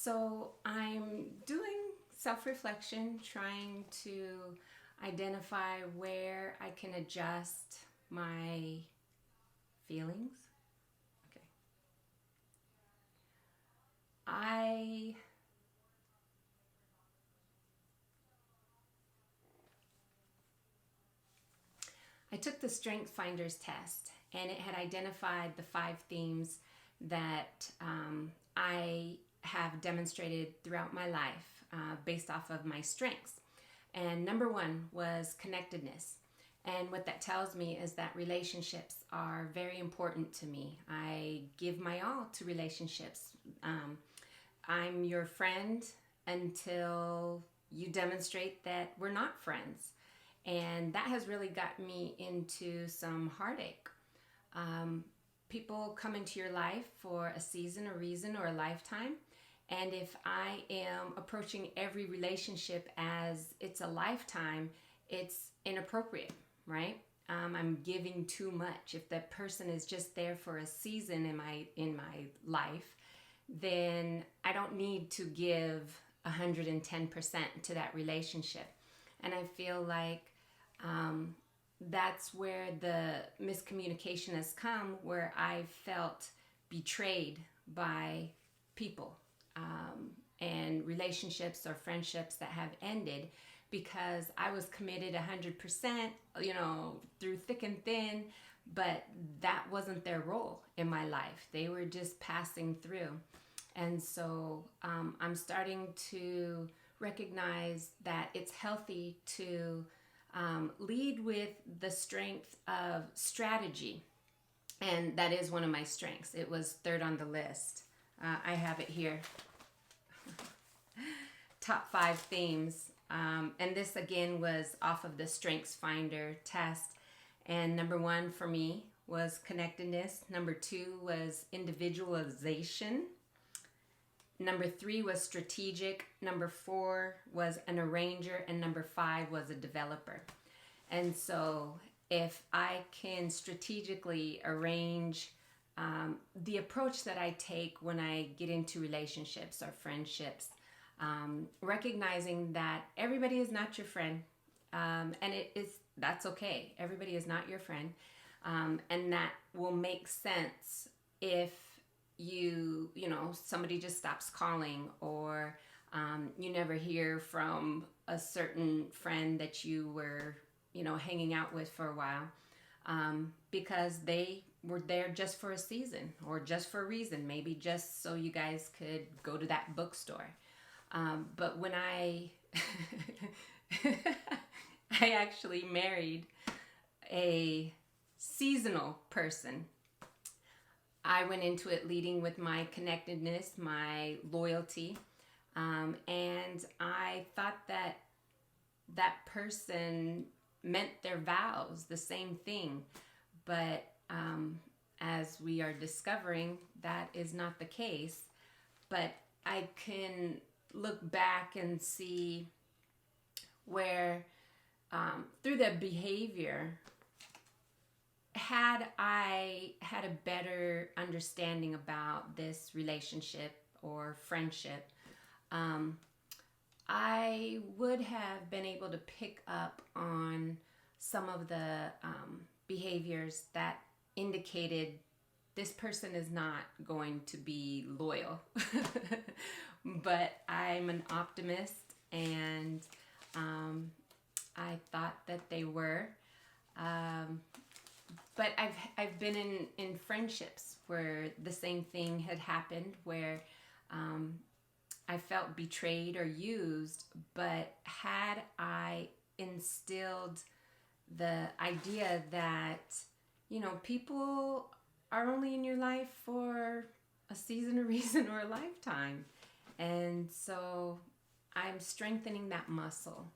So I'm doing self-reflection, trying to identify where I can adjust my feelings. Okay. I I took the Strength Finders test, and it had identified the 5 themes that I have demonstrated throughout my life based off of my strengths. And number 1 was connectedness. And what that tells me is that relationships are very important to me. I give my all to relationships. I'm your friend until you demonstrate that we're not friends. And that has really got me into some heartache. People come into your life for a season, a reason, or a lifetime. And if I am approaching every relationship as it's a lifetime, it's inappropriate, right? I'm giving too much. If that person is just there for a season in my life, then I don't need to give 110% to that relationship. And I feel like that's where the miscommunication has come, where I felt betrayed by people and relationships or friendships that have ended because I was committed 100%, through thick and thin, but that wasn't their role in my life. They were just passing through. And so I'm starting to recognize that it's healthy to lead with the strength of strategy. And that is one of my strengths. It was 3rd on the list. I have it here. Top 5 themes. And this again was off of the Strengths Finder test. And number 1 for me was connectedness. Number 2 was individualization. Number 3 was strategic. Number 4 was an arranger. And number 5 was a developer. And so if I can strategically arrange the approach that I take when I get into relationships or friendships, recognizing that everybody is not your friend, and that's okay. Everybody is not your friend, and that will make sense if somebody just stops calling, or you never hear from a certain friend that you were hanging out with for a while, because they were there just for a season or just for a reason, maybe just so you guys could go to that bookstore. But when I actually married a seasonal person, I went into it leading with my connectedness, my loyalty, and I thought that person meant their vows, the same thing. But as we are discovering, that is not the case. But I can look back and see where, through the behavior, had I had a better understanding about this relationship or friendship, I would have been able to pick up on some of the behaviors that indicated this person is not going to be loyal. But I'm an optimist, and I thought that they were. But I've been in friendships where the same thing had happened, where I felt betrayed or used, but had I instilled the idea that, people are only in your life for a season, a reason, or a lifetime. And so I'm strengthening that muscle.